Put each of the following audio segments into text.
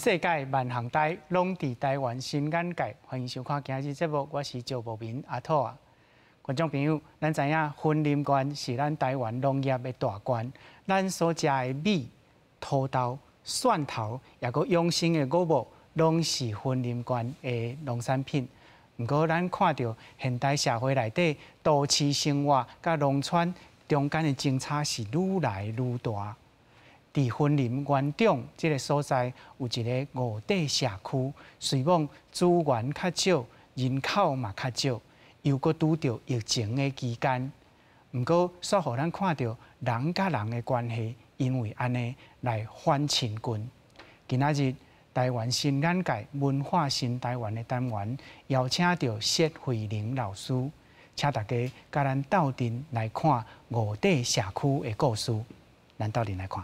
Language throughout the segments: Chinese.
世界万行台，拢伫台湾新眼界。欢迎收看今日节目，我是赵博民阿土啊。观众朋友，咱知影云林县是咱台湾农业的大县，咱所食的米、土豆、蒜头，也佮养生的五物，拢是云林县的农产品。不过，咱看到现代社会内底都市生活甲农村中间的争差是愈来愈大。伫云林县长这个所在有一个五地社区，虽望资源较少，人口嘛较少，又搁拄着疫情的期间，不过煞互咱看到人甲人的关系，因为安尼来反亲近。今仔日台湾新眼界文化新台湾的单元，邀请到谢慧玲老师，请大家甲咱斗阵来看五地社区的故事，咱斗阵来看。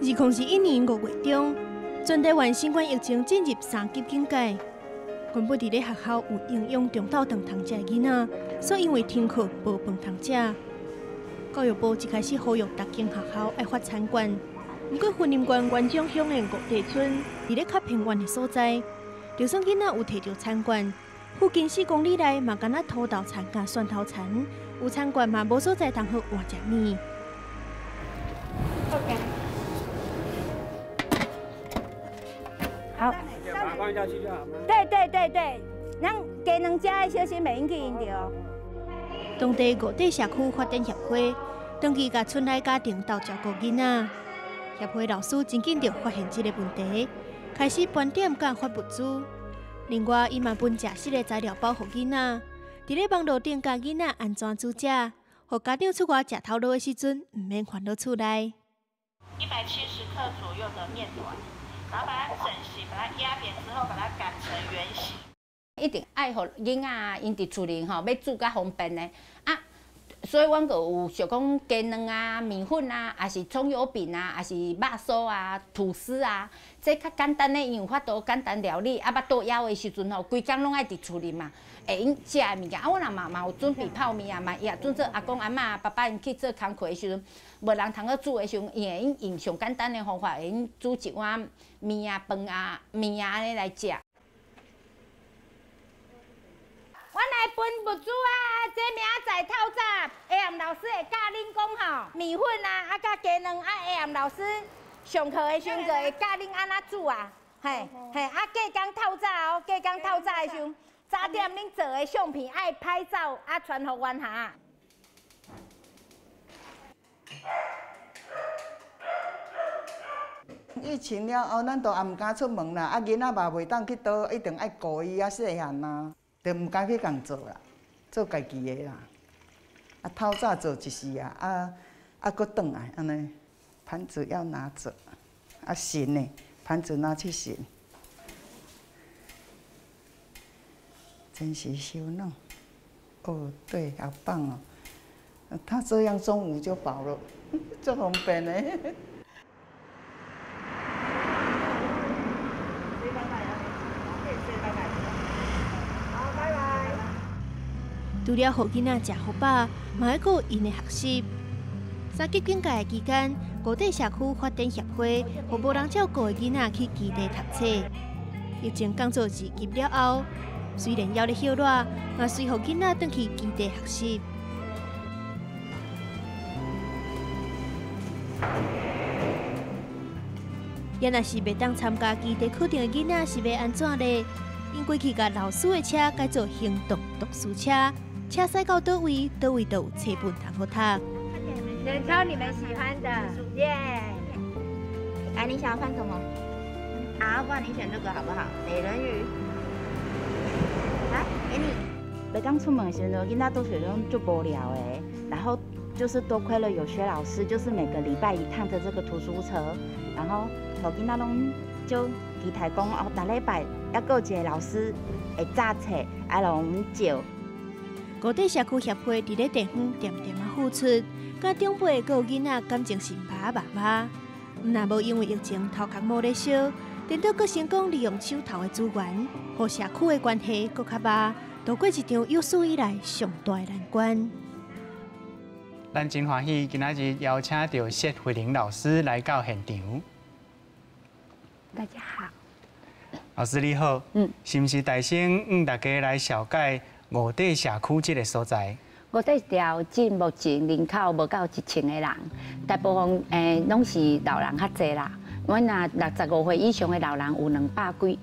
2021年5月中，全台湾新冠疫情进入3级警戒。原本伫咧学校有营养中昼顿通食的囡仔，所因为停课无饭通食。教育部一开始呼吁各间学校爱发餐馆，不过云林县元长乡的五地村伫咧较偏远的所在，就算囡仔有摕到餐馆，附近4公里内嘛敢若土豆田甲蒜头田，有餐馆嘛无所在通好换食面。OK。好，把它放下去就好吗？对，咱家两家的小心袂引起因着。当地五地社区发展协会长期甲村内家庭斗照顾囡仔，协会老师真紧就发现这个问题，开始盘点甲发物资。另外，伊嘛分食食的材料包互囡仔，伫咧网络顶教囡仔安怎煮食，互家长出外食头路的时阵，唔免烦恼厝内。170克左右的面团。然后把它整形，把它压扁之后，把它擀成圆形。一定爱互囡仔因伫厝里吼，要煮较方便的啊。所以阮个有想讲鸡卵啊、米粉啊，还是葱油饼啊，还是肉酥啊、吐司啊，这较简单的，因有法度简单料理。啊，巴肚枵的时阵吼，规工拢爱伫厝里嘛，会用食的物件。啊，我若嘛有准备泡面啊，嘛也准做阿公阿嬷、爸爸因去做工课的时阵，无人通去煮的时阵，伊会用上简单的方法，会用煮一碗面啊、饭啊、面啊安尼来食。阮来分物资啊，这明仔载透早，下暗老师会教恁讲吼，米粉啊，甲鸡卵啊，下暗老师上课的时阵就会教恁安怎煮啊，嘿，啊，隔工透早哦，隔工透早的时阵，早点恁做的相片爱拍照啊，传互原下。疫情了后，咱都也毋敢出门啦，啊，囡仔嘛袂当去倒，一定爱顾伊啊细汉啊。就唔敢去共做啦，做家己的啦。啊，透早做一时啊，搁转来安尼，盘子要拿着，啊洗呢，盘子拿去洗，真是羞嫩。哦，对，好棒哦。他这样中午就饱了，这方便呢。除了互囡仔食好饱，嘛还顾因的学习。3级警戒的期间，五地社区发展协会互无人照顾的囡仔去基地读册。疫情刚做2级了后，虽然还咧休热，嘛随互囡仔转去基地学习。也若是袂当参加基地课程的囡仔是要安怎呢？因过去甲老师的车改做行动读书车。车驶到倒位，倒位都有册本通好读。选挑你们喜欢的，耶！来，你想要看什么？好，不然你选这个好不好？美人鱼。来，给你。每当出门的时候，囡仔都觉得就无聊哎，然后就是多亏了有薛老师，就是每个礼拜1趟的这个图书车，然后互囡仔拢就期待讲哦，逐礼拜还有一个老师会早册，啊，拢借。五地社区协会伫咧地方点点啊付出，甲长辈佮囡仔感情是爸爸妈妈。若无因为疫情头壳无咧烧，电脑阁成功利用手头的资源，和社区的关系阁较密，度过一场有史以来上大的难关。咱真欢喜，今仔日邀请到谢慧玲老师来到现场。大家好。老师你好。是毋是大先大家来了解五地社区这个所在？五地条镇目前人口无到1000个人，大部分拢是老人较济啦。阮若65岁以上的老人有250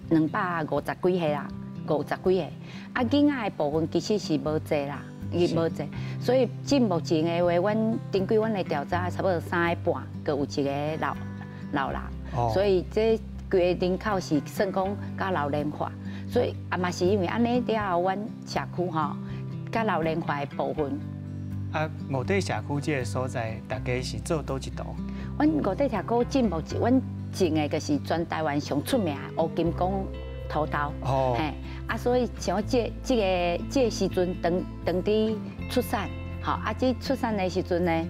几岁啦，50几岁。啊，囡仔的部分其实是无济啦。伊无济，所以至目前的话，阮根据阮的调查，差不多3个半，各有一个老人，所以这规个人口是算讲较老龄化，所以嘛是因为安尼了后，阮社区吼，较老龄化的部分。啊，五地社区这个所在，大家是做倒一道？阮五地社区至目前，阮种的就是全台湾上出名的乌金公土豆，嘿。啊，所以像这个时阵，当地出产，吼啊，这出产的时阵呢，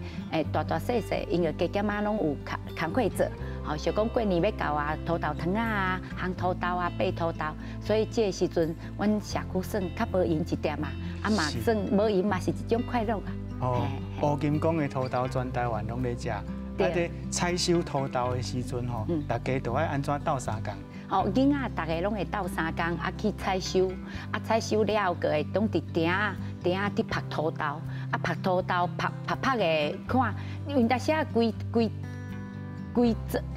大细细，因为家家嘛拢有工课做，吼，像讲过年要到啊，土豆汤啊，烘土豆啊，焙土豆，所以这时阵，阮社区算较无闲一点嘛，啊嘛算无闲嘛是一种快乐啊。哦，乌金讲的土豆，全台湾拢咧食。啊，伫采收土豆的时阵吼，大家都爱安怎斗3工？哦，囡仔大家拢会斗3工，啊去采收，啊采收了后，佮会当伫顶啊伫拍土豆，啊拍土豆拍的看，因为那些规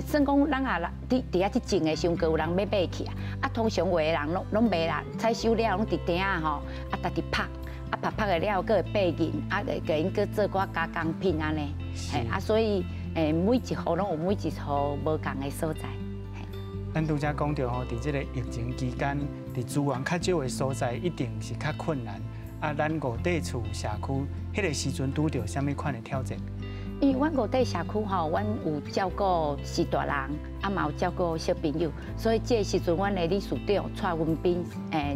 算讲人啊伫遐去种的时候，佮有人要买去啊，通常有的人拢买啦，采收了拢伫顶啊吼，啊家己拍，啊拍的了，佮会掰银，啊佮因佮做寡加工品安尼，嘿啊所以每一户拢有每一户无共的所在。咱拄则讲到吼，伫即个疫情期间，伫资源较少的所在，一定是较困难。啊，咱五地厝社区，迄个时阵拄着什么款的挑战？因为阮五地社区吼，阮有照顾是大人，啊嘛有照顾小朋友，所以这时阵，阮的理事长蔡文斌，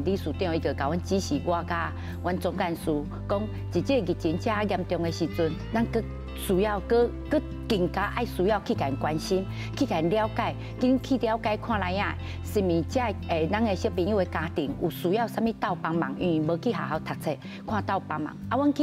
理事长伊就甲阮指示我甲阮总干事，讲伫这疫情遮严重的时阵，咱佫需要佫更加爱需要去甲因关心，去甲因了解，去了解看来呀，是毋这咱的小朋友的家庭有需要啥物斗帮忙，因为无去学校读册，看斗帮忙。啊，阮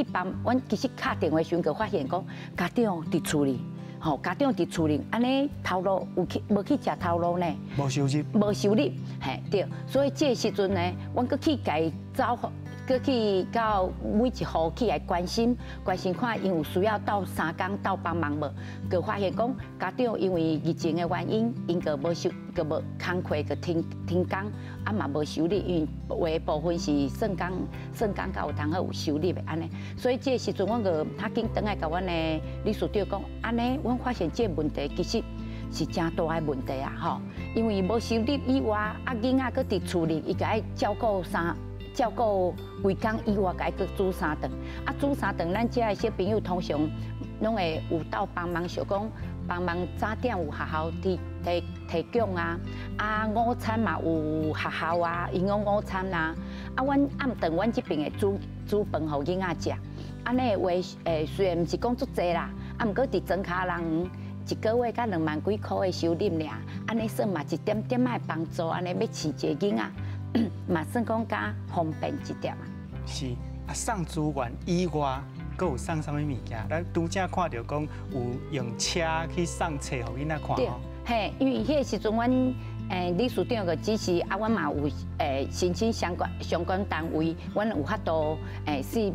其实敲电话时就发现讲，家长伫厝里，吼，家长伫厝里，安尼头路无去食头路呢？无收入。无收入，嘿对，所以这时阵呢，阮佫去甲伊找。佮去到每一户去来关心看，因有需要斗3工斗帮忙无？佮发现讲家长因为疫情的原因，因佮无工课佮停工，啊嘛无收入，因为有部分是算工到有通好有收入的安尼。所以这时阵，阮佮较紧倒来甲阮的理事长讲，安尼阮发现这问题其实是真大的问题啊！吼，因为无收入以外，啊囡仔佮伫厝里，伊佮爱照顾规工以外，甲伊去煮3顿。啊，煮3顿，咱遮的小朋友通常拢会有斗帮忙，想讲帮忙早点有学校提供啊。啊，午餐嘛有学校啊，营养午餐啦。啊，阮暗顿阮这边会煮饭互囡仔食。安尼的话，虽然毋是讲足济啦，啊，毋过伫庄卡人一个月甲2万几块的收入尔，安尼算嘛一点点的帮助，安尼要饲一个囡仔。嘛算讲较方便一点啊。是啊，送资源以外，佫有送啥物物件？咱拄则看到讲有用车去送册互囡仔看吼。嘿，因为迄个时阵，阮理事长个指示啊，阮嘛有申请相关单位，阮有法度是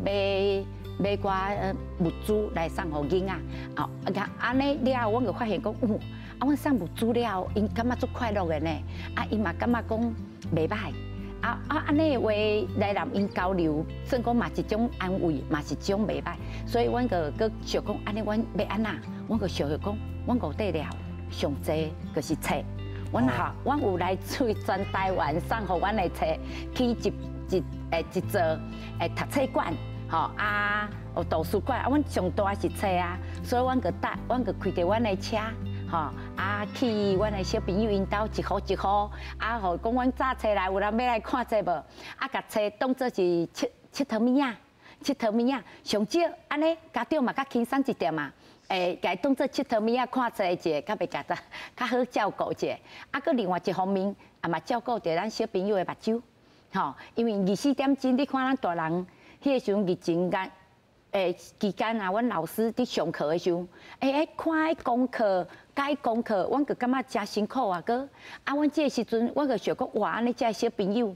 买寡物资来送互囡仔。哦，安尼了，阮就发现讲，啊，阮送物资了，因感觉足快乐的呢。啊，因嘛感觉讲袂歹。安尼的话来南因交流，算讲嘛一种安慰，嘛是一种袂歹。所以阮个想讲，安尼阮要安那？阮个想讲，阮五地了上济就是册。阮有来自全台湾送互阮的册，去一座读册馆，吼啊，有图书馆，啊，阮上大是册啊，所以阮个开着阮的车。吼啊，去阮的小朋友因兜一户一户，啊，互讲阮早册来有人要来看册无？啊，甲册当做是佚佗物仔，上少安尼家长嘛较轻松一点嘛。家当做佚佗物仔看册一下，较袂甲较好照顾一下。啊，搁另外一方面，也嘛照顾着咱小朋友的目睭，吼，因为24点钟，你看咱大人，迄个时阵疫情期间啊，阮老师伫上课的时候，看迄功课，改功课，阮就感觉真辛苦啊，哥。啊，阮这个时阵，我就想讲，哇，安尼这小朋友，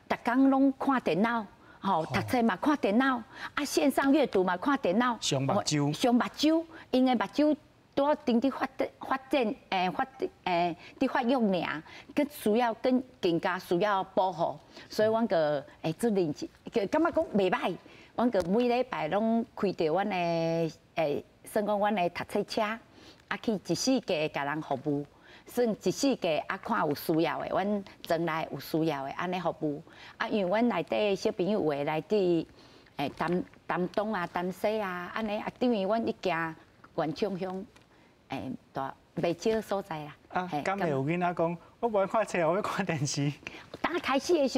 逐工拢看电脑。吼，读册嘛看电脑，啊线上阅读嘛看电脑，伤目睭，伤目睭，因为目睭多顶伫发展伫发育尔，更需要更加需要保护，所以阮个做认真，感觉讲袂歹，阮个每礼拜拢开着阮的算讲阮的读册车，啊去一四家甲人服务。算一四家啊，看有需要的，阮庄内有需要的，安尼服务。啊，因为阮内底小朋友话来伫丹东啊、丹西啊，安尼啊，等于阮一行元昌乡大袂少所在啦。啊，敢会有囡仔讲，我无爱看册，我要看电视。刚开始的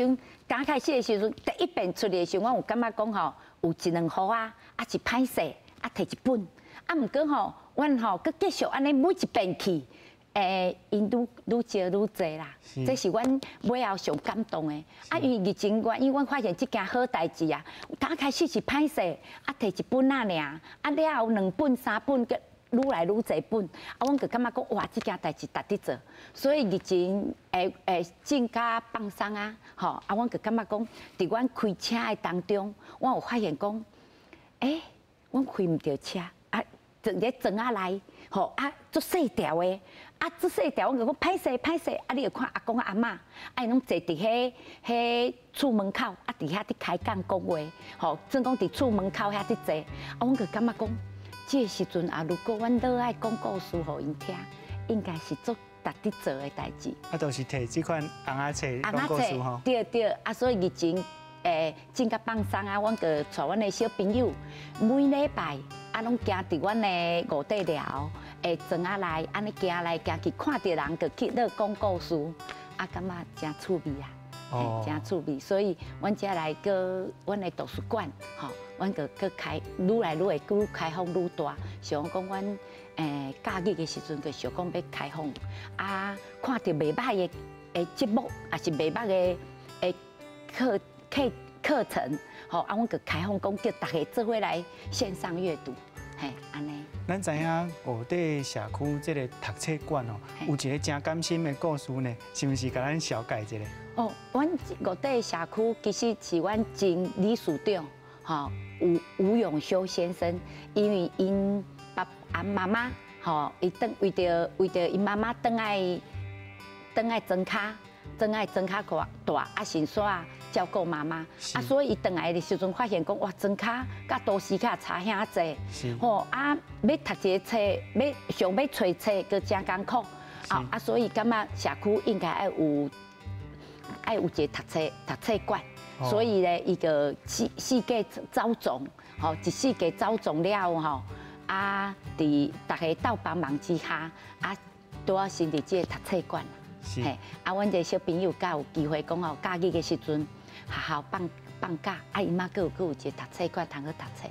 时阵，第一遍出来的时候，我有感觉讲吼，有一两箍啊，啊是歹势，啊摕一本，啊毋过吼，阮吼佮继续安尼每一遍去。因愈少愈侪啦，这是阮尾后上感动的。啊，因为疫情原因，阮发现这件好代志啊。刚开始是歹势，啊，摕一本啊尔，啊了后2本、3本，佮愈来愈侪本。啊，阮就感觉讲，哇，这件代志值得做。所以疫情正甲放松啊，吼，啊，阮就感觉讲，伫阮开车的当中，我有发现讲，阮开唔到车，啊，伫庄仔内，吼啊，足细条的。啊，足细条，我讲歹势，啊，你就看阿公阿嬷，啊，拢坐伫迄厝门口，啊，伫遐伫开讲讲话，吼，算讲伫厝门口遐伫坐，啊，阮就感觉讲，这个时阵啊，如果阮落爱讲故事互因听，应该是足值得做的代志。啊，就是摕这款红仔册讲故事吼。对，啊，所以疫情正甲放松啊，阮就带阮的小朋友，每礼拜啊，拢行伫阮的五地寮。庄仔内安尼行来行去，看到人就去咧讲故事，啊，感觉真趣味啊，真趣味。所以，阮遮来个阮的图书馆，吼，阮个开愈来愈会愈开放愈大。想讲阮假日的时阵，就想讲要开放，啊，看到袂歹的节目，也是袂歹的课程，吼，啊，阮个开放讲叫大家做伙来线上阅读。嘿，安尼。咱知影五地社区这个读册馆哦，有一个真感心的故事呢，是毋是？甲咱小解一下。哦，阮五地社区其实是阮前理事长，吼吴永修先生，因为因爸阿妈妈，吼，伊为着因妈妈转爱庄脚大，啊，先煞照顾妈妈，啊，所以伊转来的时阵发现讲，哇，庄脚甲都市较差遐济，吼，啊，要读一个册，要找册，佮真艰苦，啊，所以感觉社区应该要有一个读册馆，所以咧，伊个四界走总，吼，一四界走总了后吼，啊，伫大家斗帮忙之下，啊，拄啊成立这个读册馆。嘿，啊，阮这小朋友甲有机会讲吼，假日的时阵，学校放假，啊，伊妈佫有一个读册馆通去读册。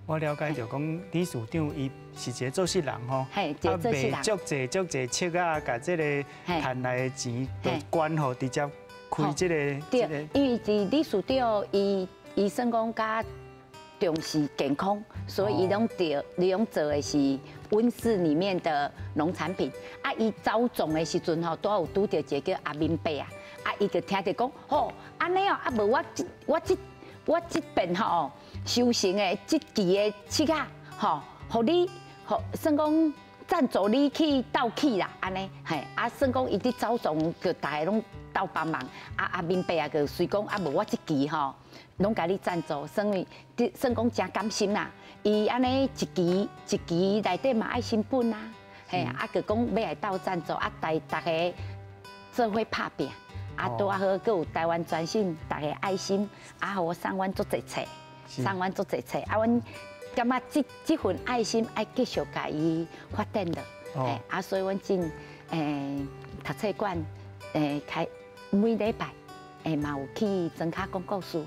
我了解着讲，理事长伊是一个做事人吼，嘿，一个做事人，卖足侪册啊，甲这个赚来的钱，就捐互直接开这个。对，因为是理事长伊算讲较重视健康，所以伊拢做的是温室里面的农产品。啊，伊走种的时阵吼，都有拄到一个叫阿明伯啊，啊，伊就听着讲，吼，安尼哦，啊无我这边吼收成的这期的册啊，吼，互你，算讲赞助你去斗起啦，安尼，嘿，啊，算讲伊伫走种，就大家拢斗帮忙，啊，阿明伯啊，就随讲，啊无我这期吼。拢甲你赞助，算讲真甘心啦。伊安尼一期内底嘛爱成本啦，嘿，啊，就讲要来斗赞助，啊，大家做伙拍拼，啊，拄啊好，佮有台湾专线，大家爱心，啊，互我送阮足侪册，啊，阮感觉这份爱心爱继续甲伊发展的，嘿，啊，所以阮进读册馆，开每礼拜，嘛有去庄脚讲故事。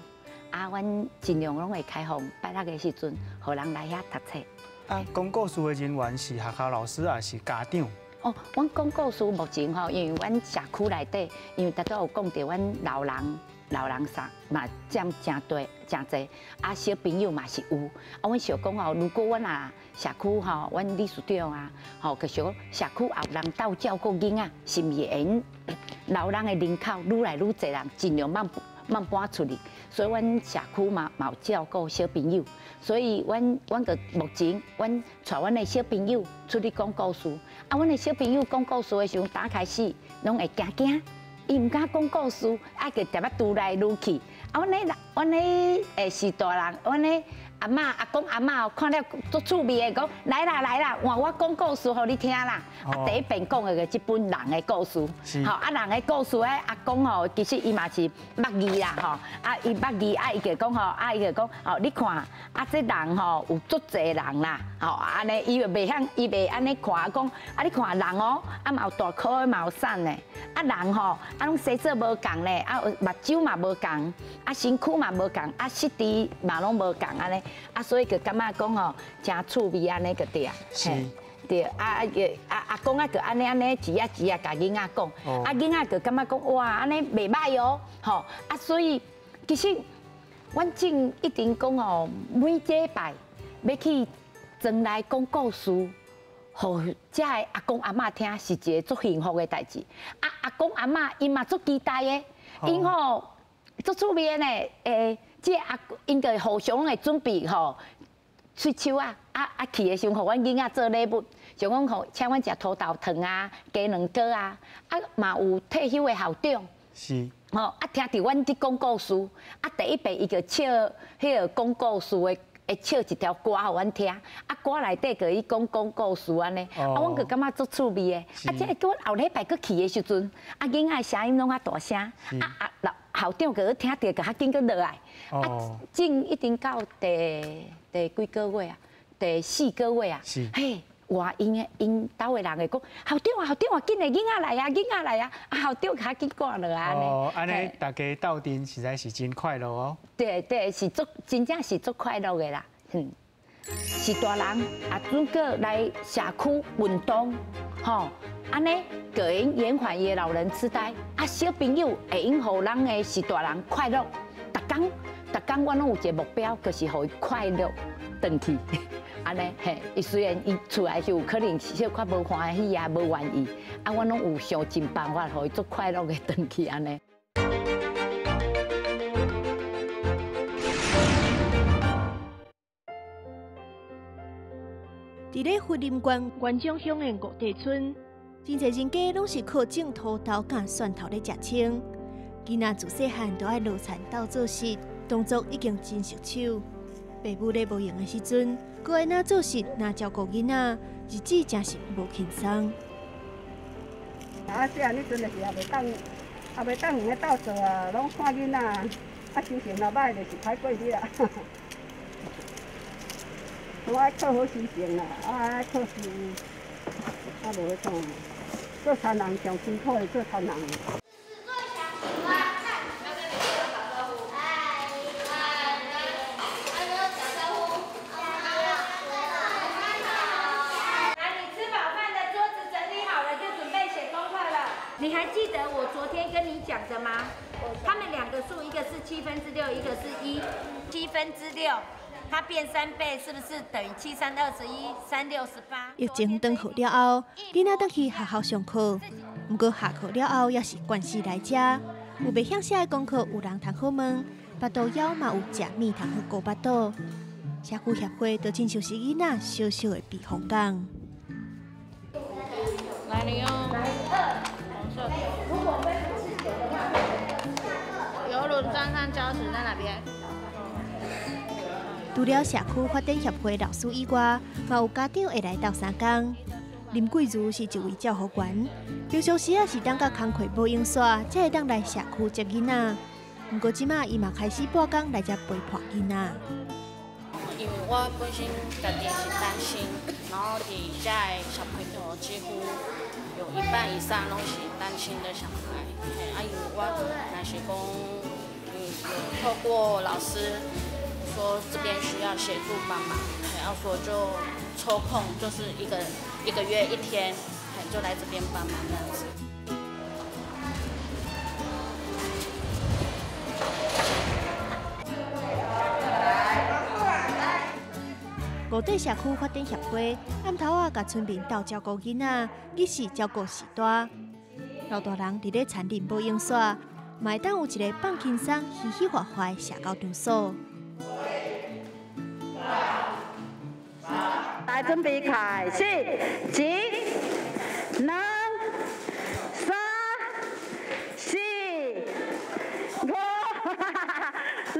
啊，阮尽量拢会开放，拜六的时阵，互人来遐读册。啊，讲故事的人员是学校老师还是家长？哦，阮讲故事目前吼，因为阮社区内底，因为大家有讲到阮老人啥嘛占真多真济，啊小朋友嘛是有。啊，阮想讲吼，如果阮啊社区吼，阮理事长啊，吼，个想社区有人到照顾囡仔，是毋是因老人的人口愈来愈侪人，尽量慢搬出去。所以阮社区嘛有照顾小朋友，所以阮个目前阮带阮的小朋友出去讲故事。啊，阮的小朋友讲故事的时候，打开始拢会惊，伊唔敢讲故事，啊，个特别愈来愈去。啊，阮的是大人，阮的阿嬷、阿公、阿嬷看了足趣味的，讲来啦，换我讲故事互你听啦。啊，第一遍讲的个即本人的故事，吼，啊，人的故事阿公吼，其实伊嘛是捌字啦，吼，啊，伊捌字，啊，伊就讲吼，啊，伊就讲，吼，你看，啊，这人吼有足侪人啦，吼，安尼伊就袂晓，伊袂安尼看，讲，啊，你看人哦，啊嘛有大颗的，嘛有瘦的，啊人吼，啊拢洗色无共咧，啊目睭嘛无共，啊身躯嘛无共，啊四肢嘛拢无共安尼。啊，所以就感觉讲吼，真趣味安尼个对啊，对啊阿公啊，就安尼一字甲囡仔讲，啊囡仔就感觉讲哇，安尼袂歹哦，吼啊，所以其实阮正一定讲哦，每礼拜要去庄内讲故事，互遮个阿公阿嬷听是一个足幸福的代志。啊，阿公阿嬷因嘛足期待的，因吼足趣味呢，即阿因个互相会准备吼，喙手啊，去的时候，互阮囡仔做礼物，像讲吼，请阮食土豆汤啊、鸡卵糕啊，啊嘛有退休的校长，是，吼啊听到阮伫讲故事，啊第一遍伊就唱迄个讲故事的。会唱一条歌互阮听，啊歌内底个伊讲故事安尼，啊阮就感觉足趣味的。啊，即个叫阮后礼拜佫去的时阵，啊囡仔声音拢较大声，老校长个听到个较紧佫落来。啊，正一定到第几个月啊？第4个月啊？嘿，哇因兜的人会讲，校长啊，紧个囡仔来啊！啊校长较紧赶落来安尼。哦，安尼大家斗阵实在是真快乐哦。对，是真正是足快乐的啦，是大人啊，如果来社区运动，吼，安尼个用延缓伊老人痴呆，啊，小朋友会用互咱的是大人快乐，逐工我拢有一个目标，就是互伊快乐回去。安尼嘿，伊虽然伊厝内是有可能小可无欢喜啊，无愿意，啊，我拢有想尽办法，互伊足快乐的回去安尼。伫咧福林县元长乡的五地村，真侪人家拢是靠种土豆甲蒜头咧食青。囡仔自细汉都爱落田斗做事，动作已经真熟手。爸母咧无闲的时阵，搁爱哪做事哪照顾囡仔，日子真是无轻松。啊，细汉迄阵就是也袂当用咧斗做啊，拢看囡仔，啊心情若歹就是歹过日啦。我爱靠好心情啦，爱靠事，啊无迄种，做田人上辛苦的做田人。你还记得我昨天跟你讲的吗？他们2个数，一个是6/7，一个是1，7/6，它变3倍，是不是等于7×3=21，3×6=18？疫情转好了后，囡仔转去学校上课，不过下课了后也是惯时来遮。有袂晓写的功课，有人通好问；巴肚枵嘛有食面通好顾巴肚。社区协会就亲像是囡仔小小的避风港。来，你用。如果没有吃酒的话，游轮装上胶水在哪边？除了社区发展协会老师以外，嘛有家长会来斗相共。林贵如是一位教护员，平常时也是当到工课无用煞，才会当来社区接囡仔。不过即马伊嘛开始半工来遮陪伴囡仔。因为我本身家己是单亲，然后底下的小朋友几乎有1半以上拢是单亲的小孩。啊，因为我若是讲，有透过老师说这边需要协助帮忙，然后说就抽空就是一个月1天，就来这边帮忙这样子。五地社区发展协会暗头啊，甲村民斗照顾囡仔，日时照顾时大。老大人伫咧田林保养所，嘛会当有一个放轻松、嘻嘻哈哈的社交场所。来，准备开始，起，2、3、4、5、6。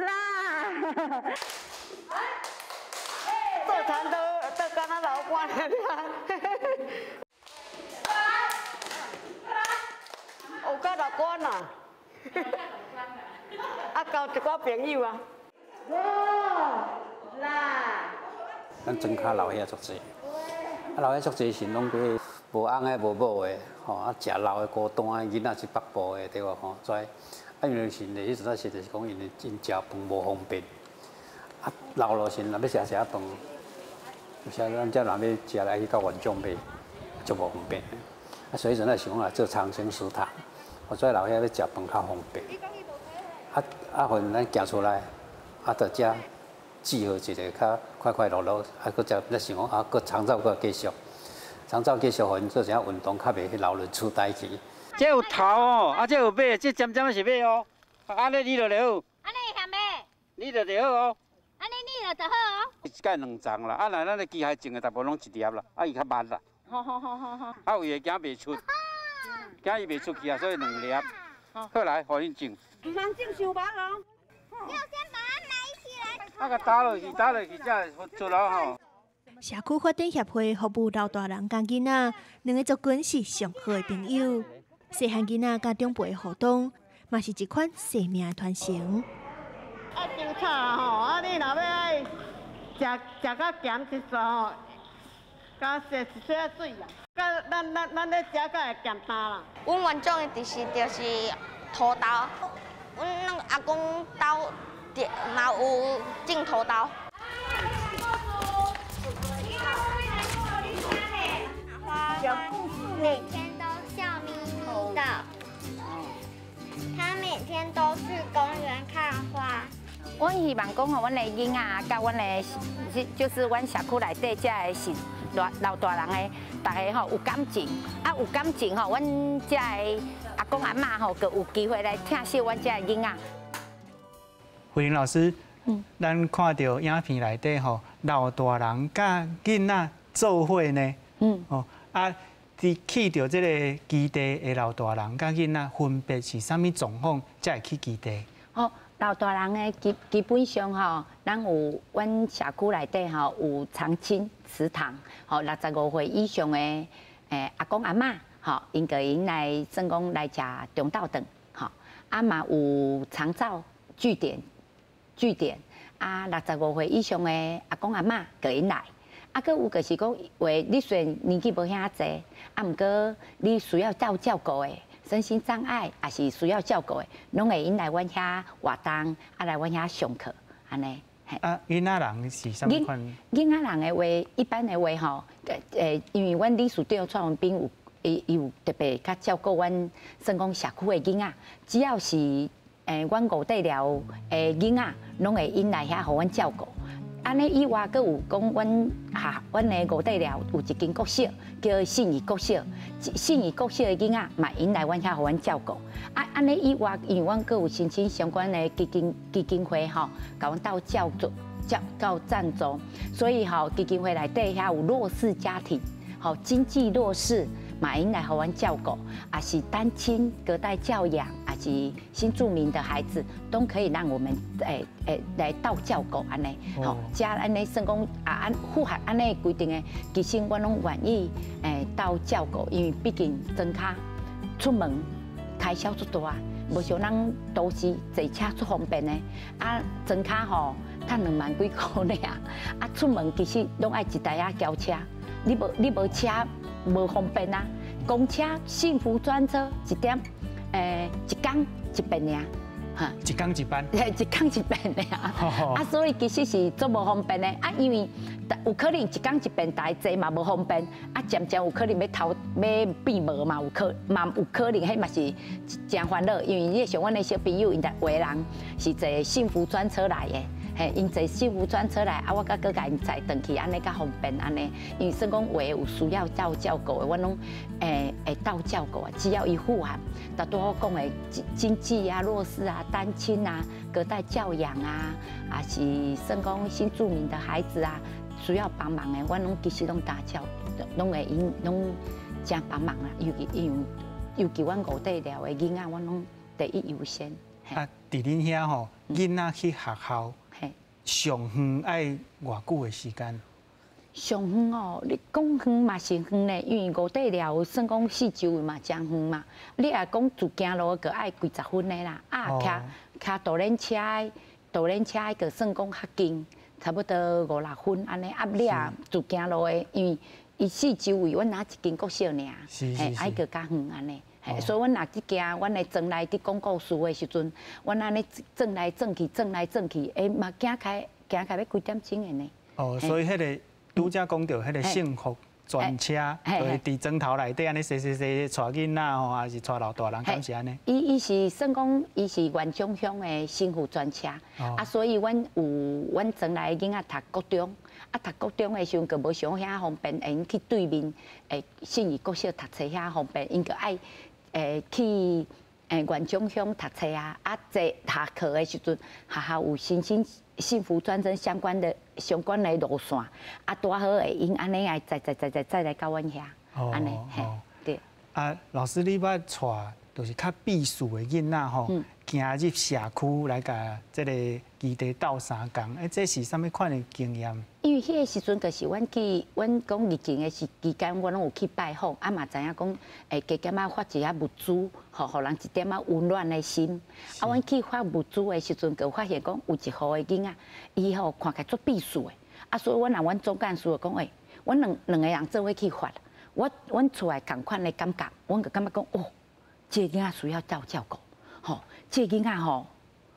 做田都敢若老官的啦，有甲老官啊，交一寡朋友啊。咱庄脚老遐足济，老遐足济是拢个无翁的无某的，吼食老的孤单的囡仔是北部的对无吼，所以因为是迄阵仔是就是讲因食饭无方便，老了是若要食饭，有时咱遮若要食来去到原庄买，就无方便。所以阵仔想讲做长生食堂，所以老遐要食饭较方便。反咱行出来，到遮。记号一个较快快乐乐，搁再想讲搁长照搁继续，长照继续，互因做啥运动，较袂去老人痴呆去。这有头哦，这有马，这尖尖的是马哦。安尼你就了。安尼嫌马？你就了哦。安尼你就好哦。一盖2丛啦，若咱的机械种的大部拢1粒啦，伊较慢啦。好。有的行袂出，行伊袂出去啊，所以2粒。好来，互恁种。唔通种伤慢哦。要先把它埋起来。啊，甲打落去，才会出来吼。社区发展协会服务老大人甲囡仔，两个族群是上好的朋友。细汉囡仔甲长辈的互动，嘛是一款生命的传承。丢炒吼，你若要爱食到咸一撮吼，加洗一撮水啦，甲咱咧食甲会咸淡啦。阮原种的就是土豆，阮那个阿公兜嘛有种土豆。每天都笑眯眯的，他每天都去公园看花。我希望讲吼，阮的囡仔甲阮的，就是阮社区内底遮的是老大人的，大家吼有感情，有感情吼，阮遮的阿公阿嬷吼，就有机会来疼惜阮遮的囡仔。慧玲老师，咱看到影片内底吼，老大人甲囡仔做伙呢，去到这个基地的老大人甲囡仔分别是啥物状况才会去基地？老大人的基本上吼，咱有阮社区内底吼有长青祠堂，吼65岁以上的阿公阿嬷，吼因个因来算讲来食中昼顿，吼嘛有长照据点65岁以上的阿公阿嬷个因来。搁有就是讲，话你虽然年纪无遐济，毋过你需要照顾的，身心障碍也是需要照顾的，拢会因来阮遐活动，来阮遐上课，安尼。囡仔人是啥物款？囡仔人的话，一般的话吼，因为阮理事长蔡文斌伊有特别较照顾阮，算讲社区的囡仔，只要是阮5地寮的囡仔，拢会因来遐互阮照顾。安尼以外，阁有讲阮的5地寮有一间国小，叫信义国小。信义国小的囡仔嘛，因来阮遐互阮照顾。安尼以外，因为阮阁有申请相关的基金会吼，甲阮斗到赞助，所以吼基金会内底遐有弱势家庭，吼经济弱势。嘛，因来互阮照顾，也是单亲、隔代教养，也是新住民的孩子，都可以让我们来到照顾安尼，吼，加安尼算讲符合安尼规定的，其实我拢愿意到照顾，因为毕竟庄脚出门开销足大，无像咱都市坐车出方便的，庄脚吼赚2万几块尔，出门其实拢爱一台轿车，你无车。无方便啊！公车、幸福专车一工1遍尔，哈，一天一班，一天一班的啊，所以其实是足无方便的啊，因为有可能一天一班大坐嘛无方便，啊，渐渐有可能要变无嘛，有可能，迄嘛是真烦恼，因为你像阮的小朋友，因有的人是坐幸福专车来的。嘿，因坐幸福专车来，啊，我甲佮甲因载转去，安尼较方便安尼。因为算讲话有需要到照顾的，阮拢会到照顾啊。只要伊符合，大多我讲的经济啊、弱势啊、单亲啊、隔代教养啊，啊是算讲新住民的孩子啊，需要帮忙的，阮拢其实拢打照，拢会因拢真帮忙啦。尤其阮5底寮的囡仔，阮拢第一优先。啊，伫恁遐吼，囡仔去学校。上远爱偌久的时间？上远哦，你讲远嘛是远呢，因为5底寮算讲4周围嘛，真远嘛。你若讲自行路个爱几10分的啦，啊，骑导览车个算讲较近，差不多5、6分安尼。啊，你若自行路的，因为伊4周围，阮拿一间国小尔，爱个较远安尼。所以，阮若去行，阮的庄内伫讲故事的时阵，阮安尼转来转去，嘛行开要几点钟的呢？哦，所以迄个拄则讲到迄个幸福专车，就是伫庄头内底安尼带囡仔吼，还是带老大人，敢是安尼？伊是算讲，伊是元中乡的幸福专车，啊，所以阮庄内的囡仔读国中，啊，读国中的时候，就无想遐方便，因去对面信义国小读册遐方便，因个爱。去元中乡读册啊，啊，坐下课的时阵，学校有幸福专车相关的路线，啊，拄好会因安尼来再来到阮遐，安尼嘿，对。啊，老师，你捌带就是较避暑的囡仔吼，行入社区来甲这个基地斗相共，这是啥物款的经验？因为迄个时阵，就是阮讲疫情的期间，阮拢有去拜访，啊嘛知影讲，加减啊发一下物资，互人一点啊温暖的心。啊，阮去发物资的时阵，就发现讲有一户的囡仔，伊吼看起来足避暑的，啊，所以阮总干事就讲，阮两个人做伙去发，阮厝内同款的感觉，阮就感觉讲，哦。这囡仔需要照顾，吼，这囡仔吼，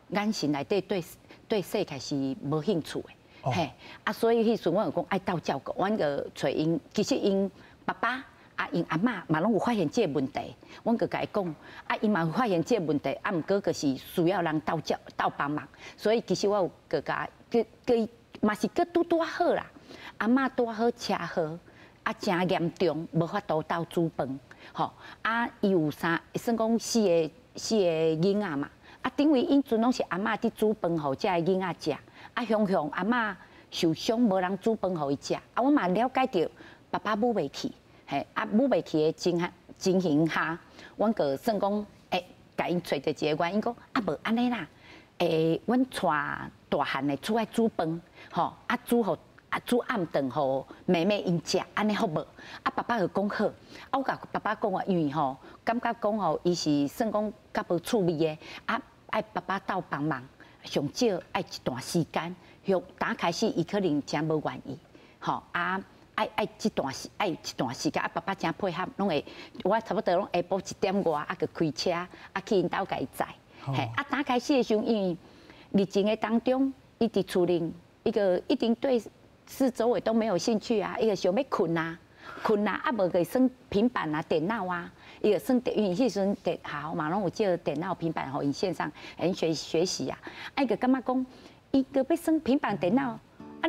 眼神内底对世界是无兴趣的，嘿，啊，所以迄时我就讲爱照顾，阮就找因，其实因爸爸啊，因阿嬷嘛拢有发现这个问题，阮就甲伊讲，啊，伊嘛有发现这个问题，啊，毋过就是需要人斗帮忙，所以其实我有个嘛是个拄好啦，阿嬷拄好车祸，啊，真严重，无法度斗煮饭。吼，啊，伊有算讲4个囡仔嘛，啊，等于因阵拢是阿嬷伫煮饭互遮个囡仔食，啊，雄阿嬷受伤无人煮饭互伊食，啊，我嘛了解到爸爸母袂去，嘿，啊，母袂去的情形下，阮个算讲，甲因找着一个原因讲，啊，无安尼啦，阮带大汉的出来煮饭，吼，啊，煮暗顿互妹妹因食，安尼好无？啊，爸爸就讲好。啊，我甲爸爸讲啊，因为吼，感觉讲吼，伊是算讲较无趣味的，啊，爱爸爸斗帮忙，上少爱一段时间。打开始伊可能真无愿意，吼啊，爱一段时间，啊，爸爸真配合，拢会，我差不多拢下晡1点外，啊，去开车，啊，去因兜甲伊载。嘿，啊，打开始的时候，因为疫情的当中，伊伫厝里，一定对。四周围都没有兴趣啊，伊个想要困啊，啊无个算平板啊、电脑啊，伊个算因为迄时阵好嘛，拢有借电脑、平板互因线上学习啊，啊伊个感觉讲，伊个要算平板、电脑，啊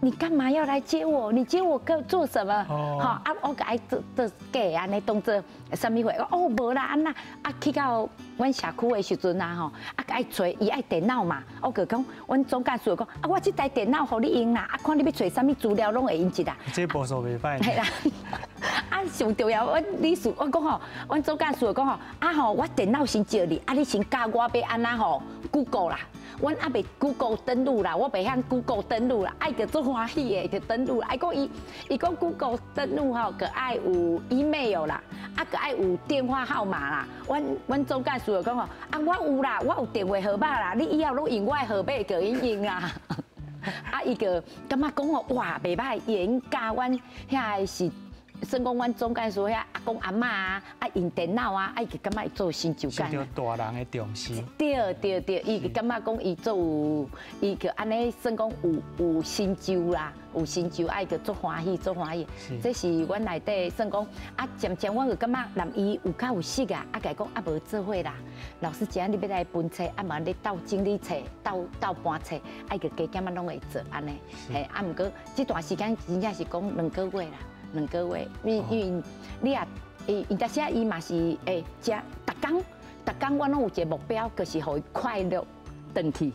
你干嘛要来接我？你接我做什么？啊，我甲伊做假安尼当做啥物货？哦，无啦，安那啊去到阮社区的时阵啊吼，啊甲伊找伊爱电脑嘛，我就讲，阮总干事就讲，啊我这台电脑互你用啦，啊看你要找啥物资料拢会用一啦。这步数袂歹。系啦，啊上重要，阮理事我讲吼，阮总干事就讲吼，啊吼我电脑先借你，啊你先教我要安那吼 Google 啦。阮还袂 Google 登录啦，我袂晓 Google 登录啦，爱个做欢喜的就登录啦。爱讲伊讲 Google 登录吼，个爱有 email 啦，啊个爱有电话号码啦。阮总干事就讲吼，啊我有啦，我有电话号码啦，你以后拢用我的号码就用啦。啊伊个感觉讲吼，哇袂歹，伊教阮遐是算讲阮总干事遐阿公阿嬷啊，用电脑啊，伊就感觉伊做成就感。受到大人的重视。对，伊就感觉讲伊做有，伊就安尼算讲有成就啦，有成就，伊就做欢喜。这是阮内底算讲渐渐我就感觉，男伊有较有识啊，甲伊讲无做伙啦。老师今日你要来分册，无你斗整理册，斗搬册，伊就加减拢会做安尼。嘿，毋过这段时间真正是讲2个月啦。2个月，因为你啊，因但是伊嘛是会食，逐工我拢有一个目标，就是互伊快乐回去，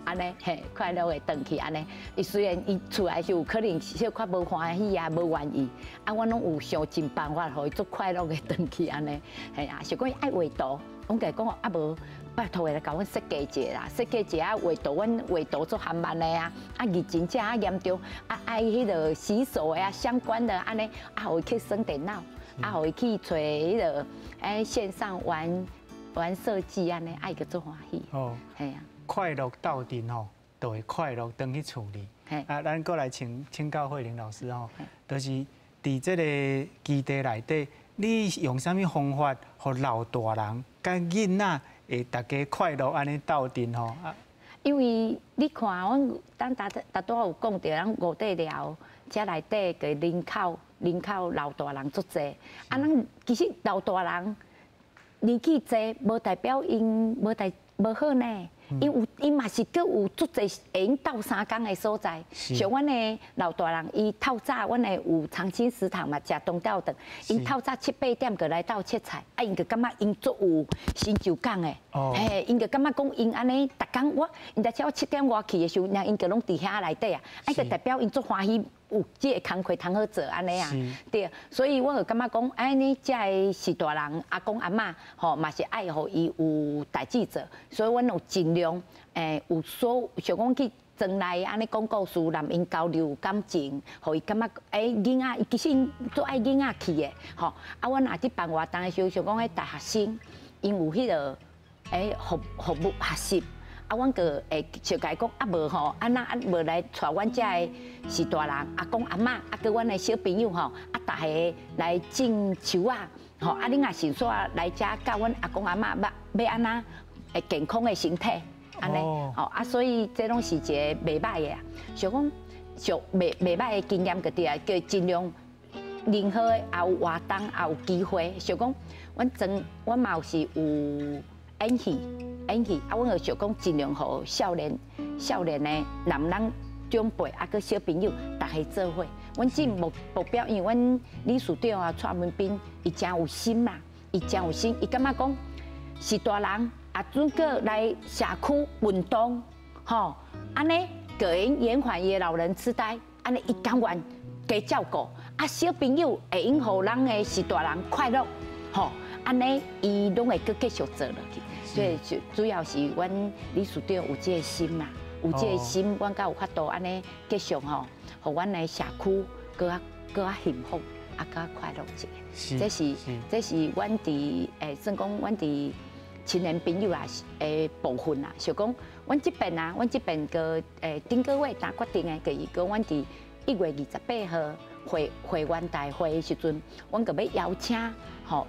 安尼嘿，快乐的回去安尼。伊虽然伊厝内是有可能小可无欢喜啊，无愿意，我拢有想尽办法互伊做快乐的回去安尼。嘿啊，是讲伊爱画图，阮家讲无。拜托来甲阮设计一下啦，设计一下画图，阮画图做韩漫的啊，字真正严重，爱迄个洗手的相关的安尼，互伊去耍电脑，互伊去找迄个线上玩设计安尼，爱个做欢喜。哦，系啊，快乐斗阵吼，就会快乐回去厝里。咱过来请教慧玲老师吼，就是伫这个基地内底，你用啥物方法，互老大人甲囡仔？会大家快乐安尼斗阵吼，因为你看，咱大多有讲到，咱五地寮遮内底个人口老大人足济，咱其实老大人年纪济，无代表因无好呢。因嘛是阁有足济会用斗3工的所在，像阮的老大人，伊透早阮的有长青食堂嘛，食中昼顿，因透早7、8点就来斗切菜，因就感觉因足有成就感的，嘿，因就感觉讲因安尼，逐工因在我7点外去的时候，因就拢伫遐内底啊，就代表因足欢喜。有这个工课通好做安尼啊，对，所以我就感觉讲，你这个是大人阿公阿嬷，吼嘛是爱互伊有代志做，所以阮有尽量，有像讲去庄内安尼讲故事，让因交流感情，互伊感觉，囡仔其实因做爱囡仔去的，吼，阮若伫办活动的时候，像讲大学生，因有迄个，服务学习。阮个就甲伊讲无吼，无来带阮遮个是大人阿公阿嬷，甲阮的小朋友吼，大家来种树啊，吼，恁若是说来遮教阮阿公阿嬷要安怎健康的身体，安尼，吼所以这拢是一个袂歹的啊，想讲上袂歹的经验个对啊，叫尽量任何的也有活动也有机会，想讲阮嘛有是有。演戏，阮就想讲尽量互少年的男人长辈，个小朋友，大家做伙。阮这目标，因为阮理事长啊蔡文斌，伊真有心啦，伊感觉讲是大人准个来社区运动，吼，安尼个延缓伊老人痴呆，安尼伊甘愿加照顾，小朋友会用互咱的是大人快乐，吼，安尼伊拢会搁继续做落去。所以主要是阮理事长有这个心啦，有这个心，阮才有法度安尼继续吼，互阮的社区搁较幸福，较快乐一个。这是阮伫算讲阮伫亲人朋友啦的部分啦，想讲阮这边个顶个月打决定的，就是讲阮伫1月28号会员大会的时阵，阮个要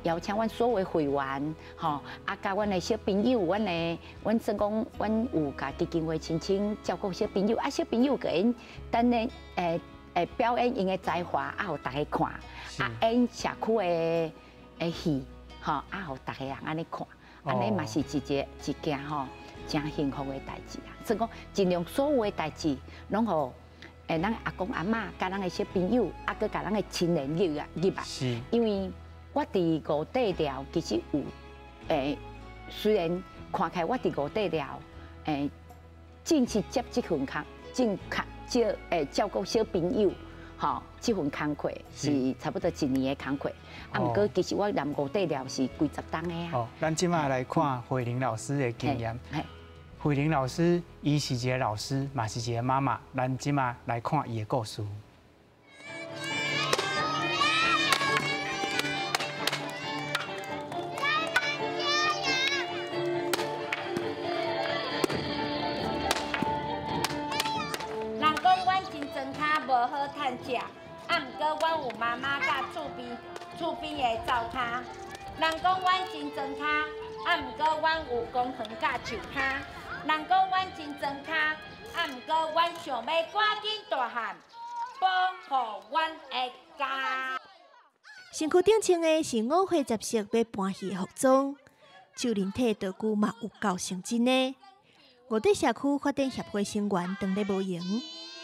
邀请阮所有会员，甲阮的小朋友，阮算讲，阮有甲基金会请照顾小朋友，小朋友个因等咧表演因的才华，互大家看，演社区的戏，互大家人安尼看，安尼嘛是一件真幸福的代志啦。算讲尽量所有的代志，拢互。咱阿公阿嬷，甲咱的小朋友，佮甲咱的亲人入啊，因为我伫五地寮其实有，虽然看起来我伫五地寮，正是接这份工，照顾小朋友，这份工课是差不多1年的工课，毋过其实我南五地寮是几十档的啊。咱即马来看慧玲老师的经验。慧玲老师，伊是一个老师，嘛是一个妈妈。咱即马来看伊的故事。人讲阮真庄脚无好趁食，啊，毋过阮有妈妈甲厝边的灶骹。人讲阮真装脚，啊，毋过阮有公园甲树骹。人讲阮真装脚，啊，毋过阮想要赶紧大汉，保护阮的家。身躯顶穿的是5岁10色要搬去的服装，手人体道具嘛有够成真的。五地社区发展协会成员当日无闲，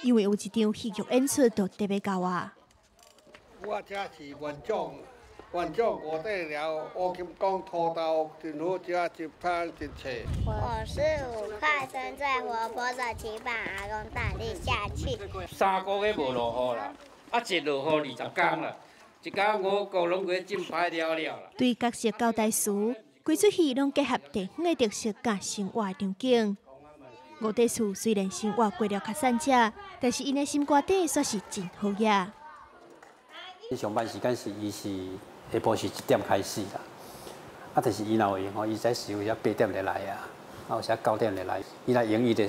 因为有一场戏剧演出就特别到啊。我这是园长五地寮乌金刚土豆，真好食，真香，真脆。我是5块生最活泼的骑板阿公，带你下去。3个月无落雨啦，啊一落雨20天啦，一天5个拢过浸歹了啦。对角色交代时，规出戏拢结合地方的特色甲生活的场景。五地厝虽然生活过了较散者，但是因的心肝底却是真好呀。伊上班时间是下晡是1点开始啦，啊，但是伊若有闲吼，伊在时有遐8点就来啊，啊有时9点就来。伊若闲伊就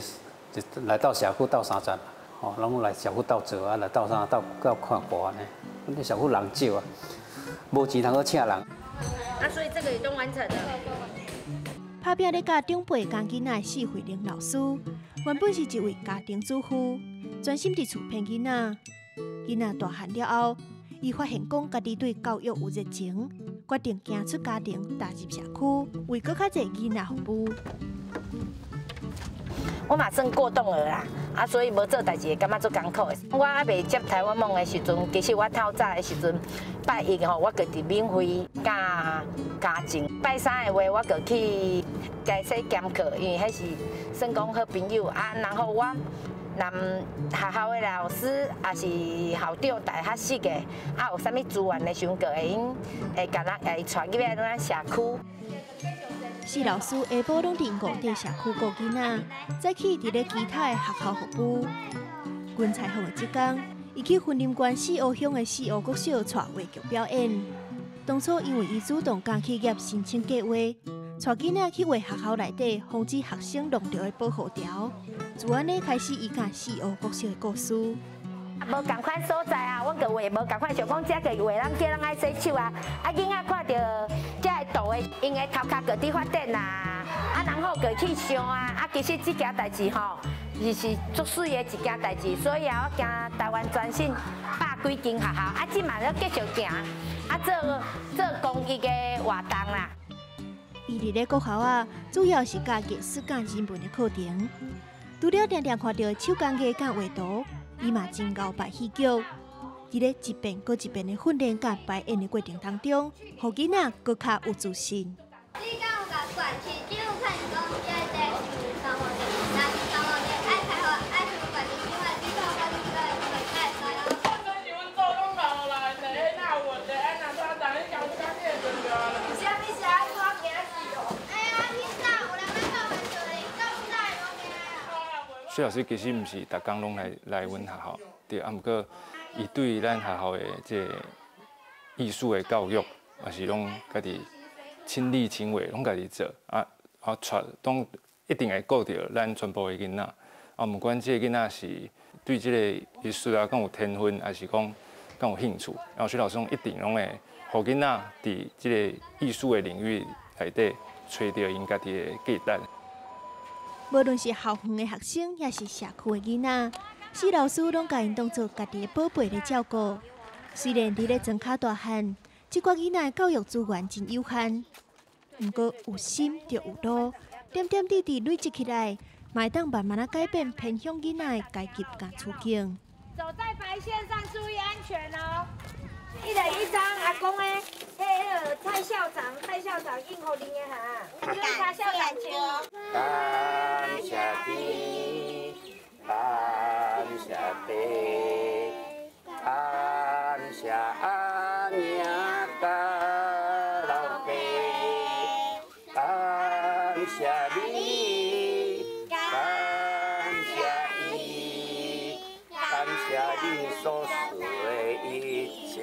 来到社区斗相zan吼，拢来社区斗做啊，来斗啥斗看歌安尼。阮这社区人少啊，无钱通去请人。那所以这个也都完成了。拍拼咧教长辈教囡仔的施慧玲老师，原本是一位家庭主妇，专心伫厝骗囡仔。囡仔大汉了后，伊发现讲家己对教育有热情，决定行出家庭，踏入社区，为更较侪囡仔服务。我嘛算过动了啦，啊，所以无做代志会感觉足艰苦的。我还未接台湾梦的时阵，其实我透早的时阵，拜一吼，我就伫免费教家政；拜三的话，我就去家洗兼课，因为迄是算讲好朋友啊。然后我南学校的老师也是校长，大学识的，啊，有啥物资源的时候，就会用会甲咱会带入来咱社区。四老师下晡拢伫5地社区顾囡仔，早起伫咧其他的学校服务。阮采访的这天，伊去云林县四湖乡的四湖国小带话剧表演。当初因为伊主动甲企业申请计划，带囡仔去画学校内底防止学生弄着的保护条，自安尼开始伊甲四湖国小的故事。无共款所在啊，阮就画无共款，想讲遮个画咱叫咱爱洗手啊，啊囡仔看到遮个图的，因的头壳个伫发展啊，啊然后个去想啊，啊其实这件代志吼，是足水的一件代志，所以啊我行台湾全省100几间学校，啊即嘛要继续行，啊做公益的活动啦。伊伫咧国校啊，主要是教艺术、教人文的课程，除了常常看到手工艺、甲画图。伊嘛真够摆戏剧，伫咧一遍搁一遍的训练甲排演的过程当中，互囡仔搁较有自信。你敢有甲管市政府看讲遮个生活的，但是生活的爱开好，爱去管市政府，你看我这个会开所以。我做是阮做拢老啦，第一那问题，那啥人你搞这个嘢就对啦。是啊，你是爱做惊死哦。哎呀，你啥有人要做很多的，做不到的拢惊啊。徐老师其实毋是逐工拢来阮学校，对，啊，毋过伊对咱学校的这艺术的教育，也是拢家己亲力亲为，拢家己做，拢一定会顾到咱全部的囡仔，啊，毋管这个囡仔是对这个艺术啊，更有天分，还是讲更有兴趣，然后徐老师一定拢会互囡仔伫这个艺术的领域内底找到因家己的价值。无论是校园的学生，也是社区的囡仔，四老师拢甲因当作家己的宝贝来照顾。虽然伫咧庄脚大汉，即寡囡仔的教育资源真有限，毋过有心就有路，点点滴滴累积起来，嘛会当慢慢改变偏向囡仔的阶级甲处境。走在白线上，注意安全哦。一人一张阿公的，迄个蔡校长应互恁的哈，叫他校长球。感谢你，感谢地，感谢阿娘甲老爸，感谢你，感谢伊，感谢你所做的一切。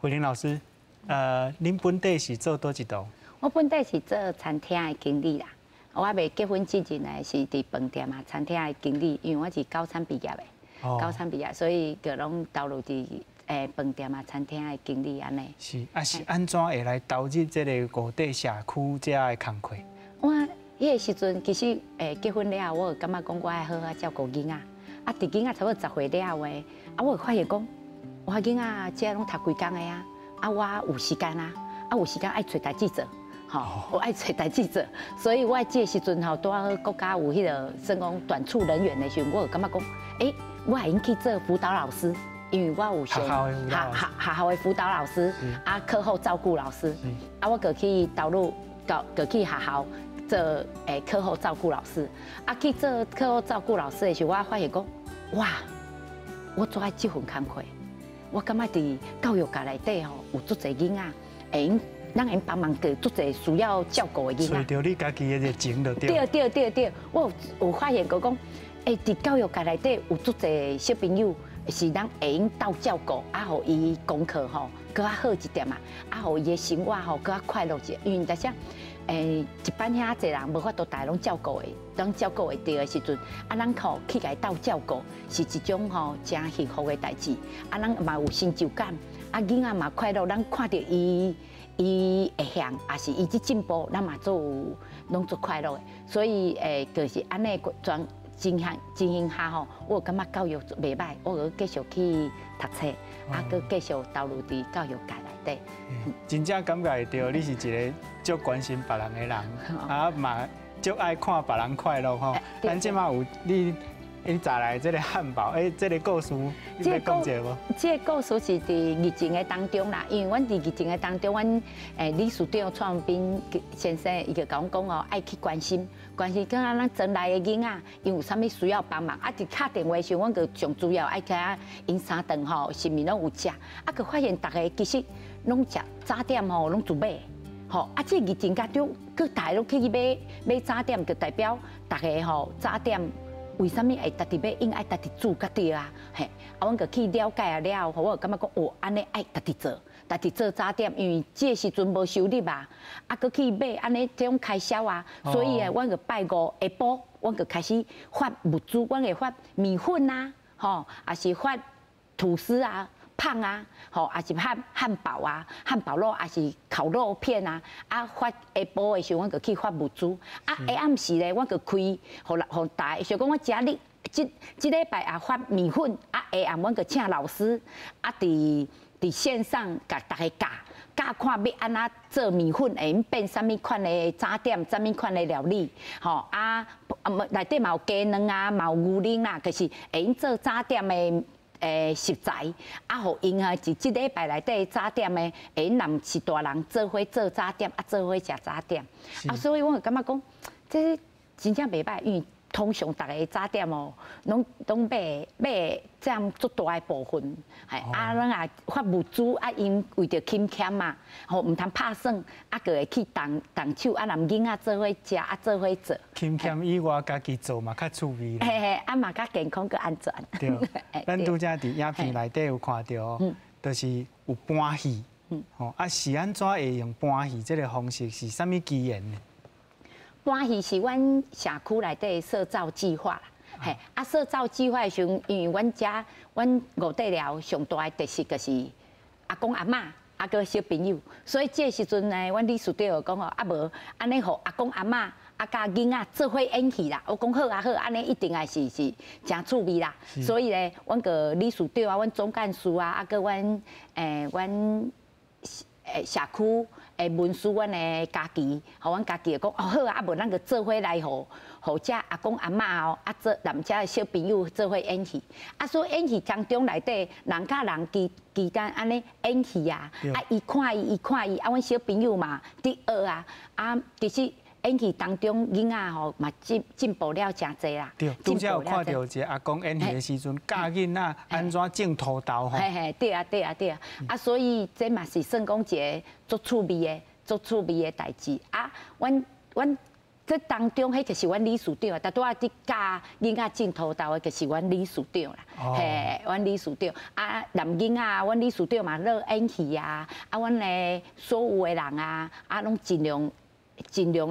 慧玲老师，您本地是做多一道？我本地是做餐厅的经理啦。我未结婚之前呢是伫饭店啊，餐厅的经理，因为我是高三毕业的，高三毕业，所以就拢投入伫饭店啊、餐厅的经理安尼。是是安怎会来投入这个五地社区这的工课？我迄个时阵其实结婚了后，我感觉讲我爱好好照顾囡仔，啊，伫囡仔差不多10岁了后诶，啊，我发现讲，我囡仔这拢读规工的啊，啊，我有时间啊，有时间爱找代志做。我爱找代志做，所以我这时阵吼，拄好国家有迄个算讲短处人员的时候，我就感觉讲，我会用去做辅导老师，因为我有学校的辅导老师，啊，课后照顾老师，啊，我就去投入就去学校做课后照顾老师，啊，去做课后照顾老师的时候，我发现讲，哇，我做这份工课，我感觉伫教育界内底吼，有足侪囡仔会用。咱因帮忙给足侪需要照顾的囡仔，找到你家己的热情就对。对，我有发现讲，伫教育界内底有足侪小朋友是咱会用到照顾，啊，互伊功课吼搁较好一点嘛，啊，互伊的生活吼搁较快乐一点。因为在啥，一般遐侪人无法度大家拢照顾的，当照顾会到的时阵，啊，咱吼去甲伊斗照顾，是一种吼真幸福的代志。啊，咱嘛有成就感，啊，囡仔嘛快乐，咱看到伊会向，也是伊即进步，咱嘛做拢做快乐的，所以就是安尼全进行下吼，我感觉教育袂歹，我搁继续去读册，啊，搁继续投入伫教育界内底。真正感觉会到你是一个足关心别人的人，啊嘛足爱看别人快乐吼。咱即马有你再来这个汉堡，这个故事你要讲者无？这个故事是伫疫情的当中啦，因为阮伫疫情的当中，阮理事长蔡文彬先生伊就甲阮讲哦，爱去关心，讲咱庄内的囡仔，因有啥物需要帮忙，啊，伫敲电话时，阮就上主要爱甲因三顿吼，是毋是拢有食，啊，佮发现逐个其实拢食早点吼，拢自买。吼，啊，这疫情当中，佮大家拢去买早点，就代表逐个吼早点。为什么会家己买？应爱家己煮家己啊！嘿，啊，阮就去了解了后，我感觉讲哦，安尼爱家己做，家己做早点，因为这时阵无收入啊，啊，佮去买安尼这种开销啊，所以阮就拜五下晡，阮就开始发物资，阮会发米粉啊，吼，也是发吐司啊。胖啊，吼，也是汉堡啊，汉堡肉，也是烤肉片啊。啊，发下晡的时候，阮就去发物资。啊，下暗时咧，我就开，互大家，想讲我食你，即礼拜也发米粉，啊，下暗阮就请老师，啊，伫线上甲大家教看要安怎做米粉，会用变啥物款的早点，啥物款的料理，吼啊，内底嘛有鸡卵啊，嘛有牛奶啦，就是会用做早点的。食材，啊，互因啊，是即礼拜内底早点的，会人是大人做伙做早点，啊，做伙食早点，啊，所以我感觉讲，这真正袂歹，因为通常逐个早点哦，拢买这样足大的部分，系啊，咱也发物资，啊，因为着勤俭嘛，吼，唔通拍算，啊，个会去动手，啊，男囡仔做伙食，啊，做伙做。勤俭以外，家己做嘛较趣味。嘿嘿，啊嘛较健康，佮安全。对，咱拄则伫影片内底有看到，就是有搬戏，吼，啊，是安怎会用搬戏这个方式？是啥物机缘呢？搬戏是阮社区内底塑造计划啦，嘿，啊，塑造计划的时候，因为阮五地寮上大的特色就是阿公阿嬷，啊个小朋友，所以这时阵呢，阮理事长就讲哦，啊无安尼，互阿公阿嬷啊甲囡仔做伙演戏啦。我讲好啊好，安尼一定也是真趣味啦。所以咧，阮个理事长啊，阮总干事啊，啊个阮社区。文书阮的家己，互阮家己就讲哦好啊，啊无咱就做伙来互遮阿公阿嬷哦，啊做咱遮的小朋友做伙演戏，啊所以演戏当中内底人甲人之间安尼演戏啊，啊伊看伊，啊阮小朋友嘛伫学啊，啊其实演戏当中囡仔吼嘛进步了真侪啦。对，拄则有看到一个阿公演戏的时阵，教囡仔安怎种土豆吼。嘿嘿，对啊，啊所以这嘛是算讲一个足趣味的代志啊。阮这当中，迄就是阮理事长，大多啊伫教囡仔种土豆的，就是阮理事长啦。嘿，阮理事长啊，男囡仔，阮理事长嘛乐演戏啊，啊，阮的所有的人啊，啊，拢尽量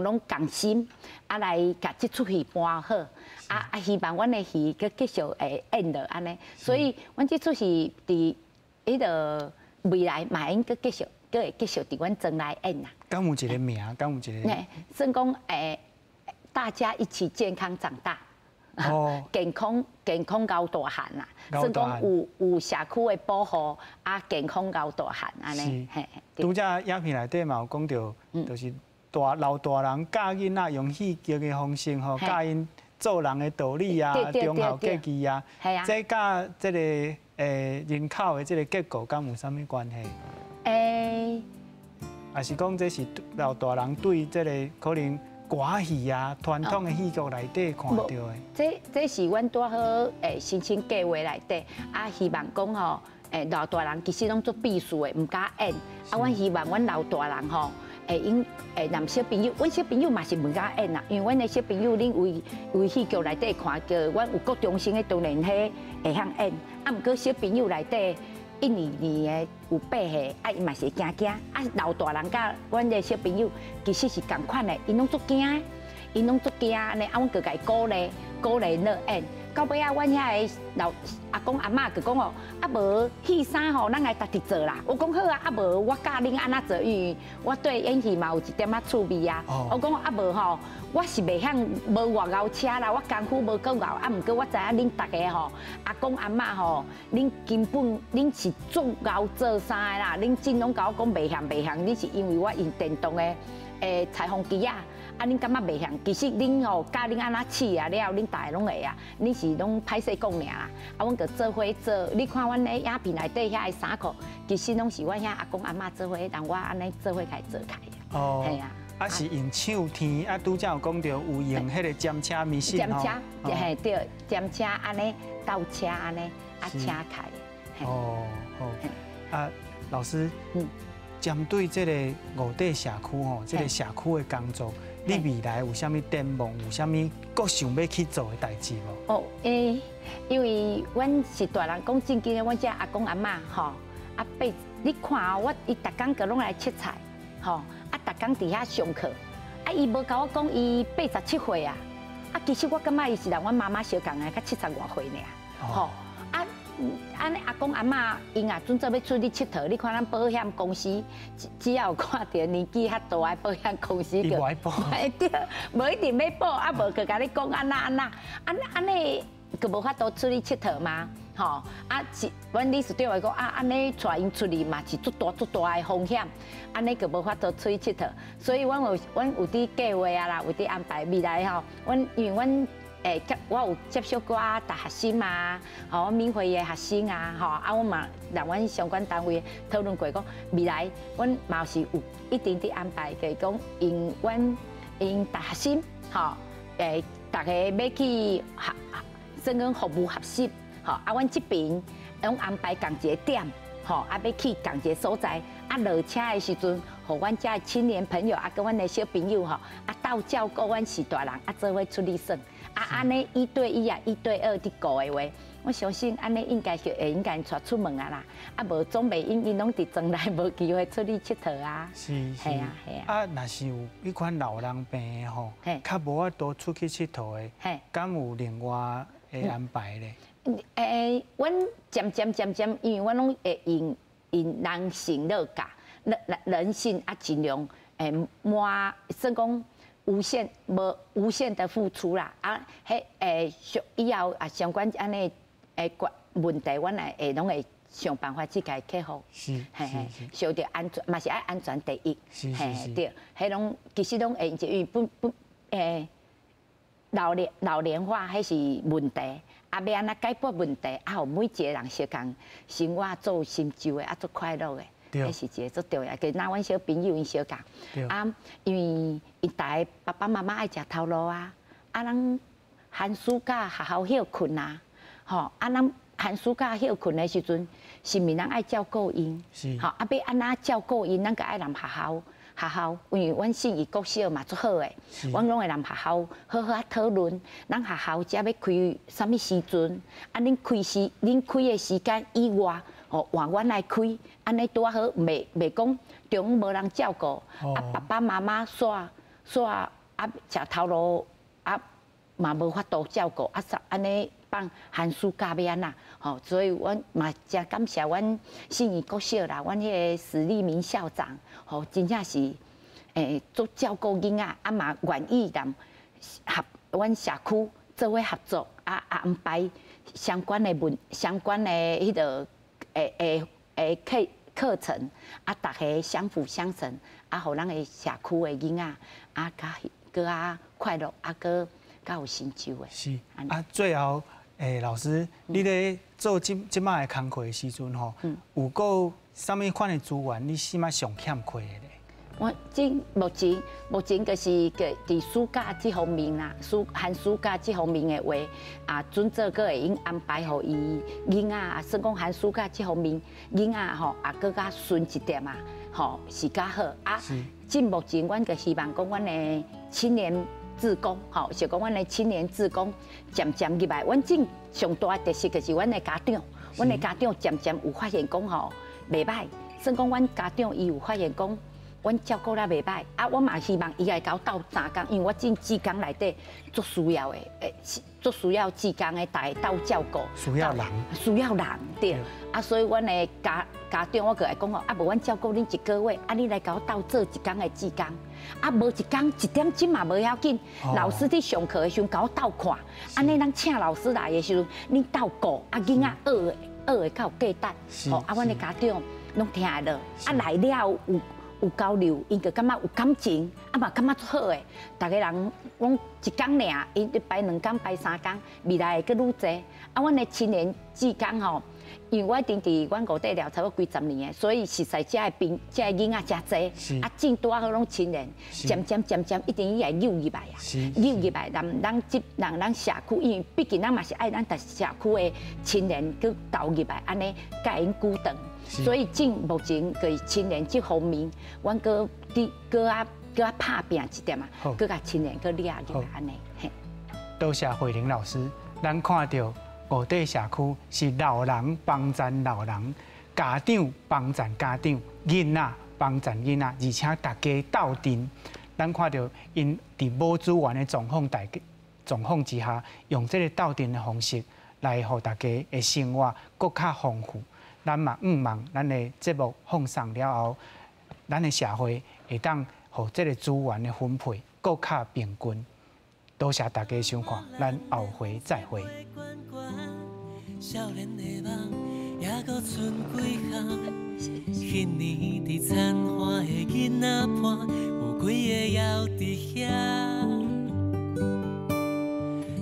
拢共心，啊来甲即出戏搬好，啊希望阮的戏佮继续会演落安尼，所以阮即出戏伫迄个未来嘛应该继续伫阮庄内演啦。敢有一个名，敢有一个？算讲大家一起健康长大。哦，健康高大汉啦，算讲有社区的保护，啊健康高大汉安尼。是。拄则影片内底嘛有讲到，就是老大人教囡仔用戏剧的方式吼，教因做人的道理啊，忠孝节义啊。系啊。这甲这个人口的这个结构敢有啥物关系？还是讲这是老大人对这个可能歌戏啊、传统的戏剧内底看到的？这是阮拄好申请计划内底，啊希望讲吼，老大人其实拢做秘书的，唔敢演。啊，阮希望阮老大人吼，男小朋友，阮小朋友嘛是唔敢演啦，因为阮的小朋友恁为戏剧内底看到，阮有国中生的当然会晓演，啊，毋过小朋友内底。1、2年的有8岁，啊，伊嘛是惊，啊，老大人甲阮的小朋友其实是同款的，因拢足惊，安尼，啊，阮就甲伊鼓励乐演。到尾啊，阮遐个老阿公阿嬷就讲哦，啊无戏衫吼，咱来家己做啦。我讲好啊，啊无我教恁安怎做，因为我对演戏嘛有一点仔趣味啊。我讲啊无吼，我是袂晓无外交车啦，我功夫无够牛，啊毋过我知影恁大家吼，阿公阿嬷吼，恁根本恁是足牛做衫的啦，恁真拢甲我讲袂晓，恁是因为我用电动的裁缝机啊。啊，恁感觉袂像？其实恁吼教恁安怎试啊了，恁大家拢会啊。恁是拢歹势讲尔啦。啊，阮就做伙做。你看阮咧影片内底遐个衫裤，其实拢是阮遐阿公阿嬷做伙，让我安尼做伙开做开的。哦。系啊。啊是用唱天，啊拄则有讲到有用迄个尖车米线吼。尖车，嘿对，尖车安尼倒车安尼啊车开的。哦好。啊，老师，针对这个五地社区吼，这个社区的工作。你未来有啥物展望？有啥物阁想要去做的代志无？哦，因为阮是大人讲正经的，阮遮阿公阿嬷吼，啊爸，你看我伊逐工个拢来切菜，吼，啊逐工伫遐上课，啊伊无甲我讲伊87岁啊，啊其实我感觉伊是同阮妈妈相共的，才70外岁尔，吼，啊。安尼阿公阿嬷因啊准做要出去佚佗，你看咱保险公司只要有看到年纪较大的保险公司个，对，无一定要保，啊无佮甲你讲安尼，佮无法度出去佚佗嘛，吼，啊是，阮理事长话讲啊，安尼带因出去嘛是足大的风险，安尼佮无法度出去佚佗，所以阮有伫计划啊啦，有伫安排未来吼，因为阮。我有接触过大学生啊，吼，免费的学生啊，吼，啊，我嘛让阮相关单位讨论过，讲未来阮嘛是有一定的安排，就是讲因大学生，吼，大家要去算讲服务学习，吼，啊，阮这边拢安排共一个点，吼，啊，要去共一个所在，啊，落车的时阵，互阮遮的青年朋友啊，跟阮的小朋友吼，啊，到照顾阮是大人，啊，做伙出去耍。啊，安尼1对1啊，1对2伫顾的话，我相信安尼应该带出门啊啦，啊无总袂因拢伫庄内无机会出去佚佗啊。是啊。啊，若是有迄款老人病的吼，较无法度出去佚佗的，敢有另外的安排咧？阮渐，因为阮拢会用人性乐教，人性啊尽量算讲。无限的付出啦，啊，以后啊相关安尼问题，阮会拢会想办法去甲伊克服。是，小着安全嘛是爱安全第一。是，对，迄拢其实拢会因为老年化迄是问题，啊要安怎解决问题，啊，互每一个人相共生活做成就的，啊，做快乐的。迄是一个最重要，佮拿阮小朋友因相共，啊，因为因大家爸爸妈妈爱食头路啊，啊，咱寒暑假好好休困啊，吼，啊，咱寒暑假休困的时阵，是毋是咱爱照顾因？是，吼，啊，要安怎照顾因，咱个爱人好好，学校，因为阮信义国小嘛足好诶，阮拢会来学校好好啊讨论，咱学校只要开什么时阵，啊恁开诶时间以外，哦换阮来开，安尼拄啊好，袂讲中午无人照顾，啊爸爸妈妈煞啊食头路啊嘛无法度照顾，啊安尼放寒暑假要安那，吼，所以阮嘛真感谢阮信义国小啦，阮迄个史立明校长，吼，真正是做照顾囡仔，啊嘛愿意让阮社区做伙合作，啊安排相关的迄个课程，啊大家相辅相成，啊，互咱的社区的囡仔啊较快乐，啊较有成就的。是啊，最后老师，你咧做即摆的工课的时阵吼，有够啥物款的资源？你即摆上欠缺的咧？我目前就是伫暑假这方面啦，寒暑假这方面的话，啊，准做个会用安排互伊囡仔啊，算讲寒暑假这方面囡仔吼，啊，更加顺一点啊，吼是较好啊。即目前阮就希望讲阮的青年志工，吼，是讲阮的青年志工渐渐入来。阮正上大的特色就是阮的家长，阮的家长渐渐有发现讲吼袂歹，算讲阮家长伊有发现讲。阮照顾了袂歹，啊，我嘛希望伊来甲我斗3工，因为我进志工内底足需要的，足需要志工的大家斗照顾，需要人对，啊，所以阮的家长我就会讲哦，啊，无阮照顾恁1个月，啊，你来甲我斗做1工的志工，啊，无1工1点钟嘛无要紧，老师伫上课的时候甲我斗看，安尼咱请老师来的时候，恁斗顾，啊，囡仔学的较有价值，吼，啊，阮的家长拢听会落，啊，来了有交流，因就感觉有感情，啊嘛感觉足好诶。大家人讲1工尔，因摆2工、摆3工，未来会阁愈济。啊，阮的青年志工吼，因为我定伫阮5地了差不多几10年诶，所以实在遮个囡仔真济，啊，正拄啊好拢青年，渐渐一定要诱入来啊，诱入来，让咱社区，因为毕竟咱嘛是爱咱社区的青年去投入来，安尼甲因久长。所以，目前个青年这方面，阮搁拍拼一点啊，搁甲青年搁列入来安尼。多谢慧玲老师，咱看到5地社区是老人帮赞老人，家长帮赞家长，囡仔帮赞囡仔，而且大家斗阵。咱看到因伫无资源的状况之下，用这个斗阵的方式来让大家的生活更较丰富。咱嘛望咱的节目放送了后，咱的社会会当互这个资源的分配更较平均。多谢大家收看，咱后回再会。少年的梦也搁剩几项？迄年伫残花的囡仔伴，有几个还伫遐？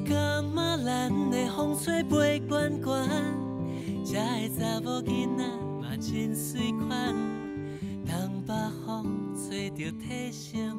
感觉咱的风吹飞悬悬。这个查某囡仔嘛真水款，东北风吹着体声。